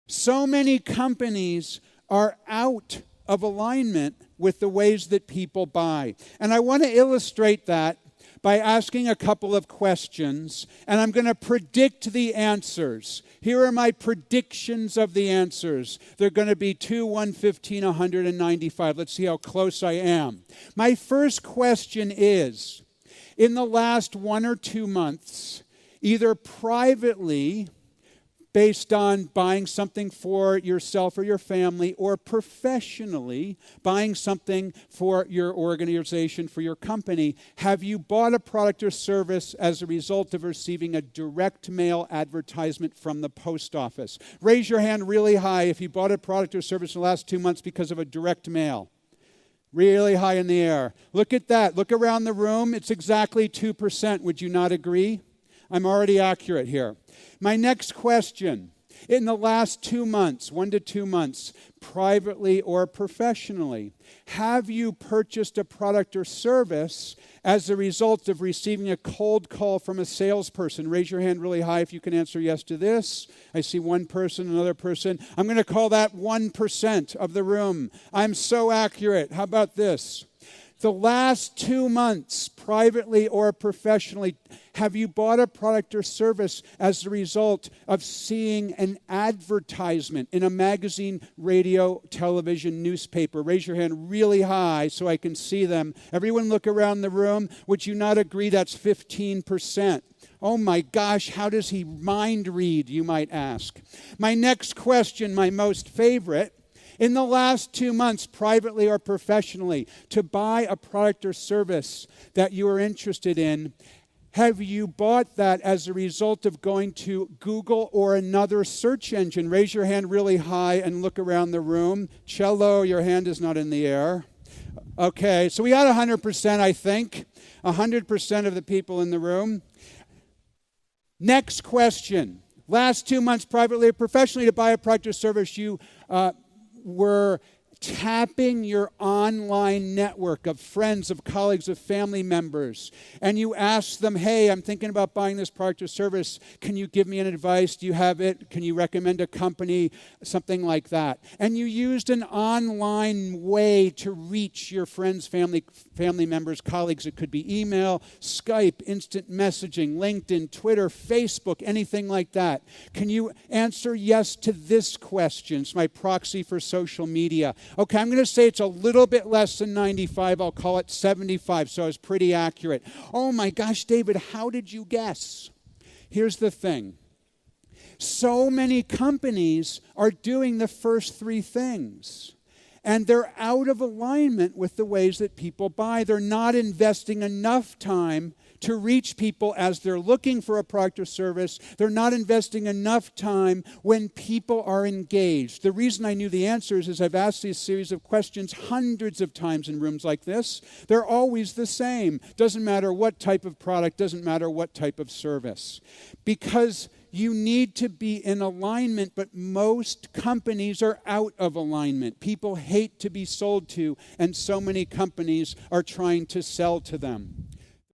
So many companies are out of alignment with the ways that people buy. And I want to illustrate that by asking a couple of questions, and I'm going to predict the answers. Here are my predictions of the answers. They're going to be 2, 115, 195. Let's see how close I am. My first question is, in the last 1 or 2 months, either privately, based on buying something for yourself or your family, or professionally, buying something for your organization, for your company, have you bought a product or service as a result of receiving a direct mail advertisement from the post office? Raise your hand really high if you bought a product or service in the last 2 months because of a direct mail. Really high in the air. Look at that. Look around the room. It's exactly 2%. Would you not agree? I'm already accurate here. My next question, in the last 2 months, 1 to 2 months, privately or professionally, have you purchased a product or service as a result of receiving a cold call from a salesperson? Raise your hand really high if you can answer yes to this. I see one person, another person. I'm going to call that 1% of the room. I'm so accurate. How about this? The last 2 months, privately or professionally, have you bought a product or service as a result of seeing an advertisement in a magazine, radio, television, newspaper? Raise your hand really high so I can see them. Everyone look around the room. Would you not agree that's 15%? Oh my gosh, how does he mind read, you might ask. My next question, my most favorite. In the last 2 months, privately or professionally, to buy a product or service that you are interested in, have you bought that as a result of going to Google or another search engine? Raise your hand really high and look around the room. Cello, your hand is not in the air. Okay, so we got 100%, I think. 100% of the people in the room. Next question. Last 2 months, privately or professionally, to buy a product or service, you were tapping your online network of friends, of colleagues, of family members, and you ask them, hey, I'm thinking about buying this product or service. Can you give me an advice? Do you have it? Can you recommend a company? Something like that. And you used an online way to reach your friends, family members, colleagues. It could be email, Skype, instant messaging, LinkedIn, Twitter, Facebook, anything like that. Can you answer yes to this question? It's my proxy for social media. Okay, I'm going to say it's a little bit less than 95. I'll call it 75, so I was pretty accurate. Oh my gosh, David, how did you guess? Here's the thing. So many companies are doing the first 3 things, and they're out of alignment with the ways that people buy. They're not investing enough time to reach people as they're looking for a product or service. They're not investing enough time when people are engaged. The reason I knew the answers is I've asked these series of questions hundreds of times in rooms like this. They're always the same. Doesn't matter what type of product, doesn't matter what type of service. Because you need to be in alignment, but most companies are out of alignment. People hate to be sold to, and so many companies are trying to sell to them.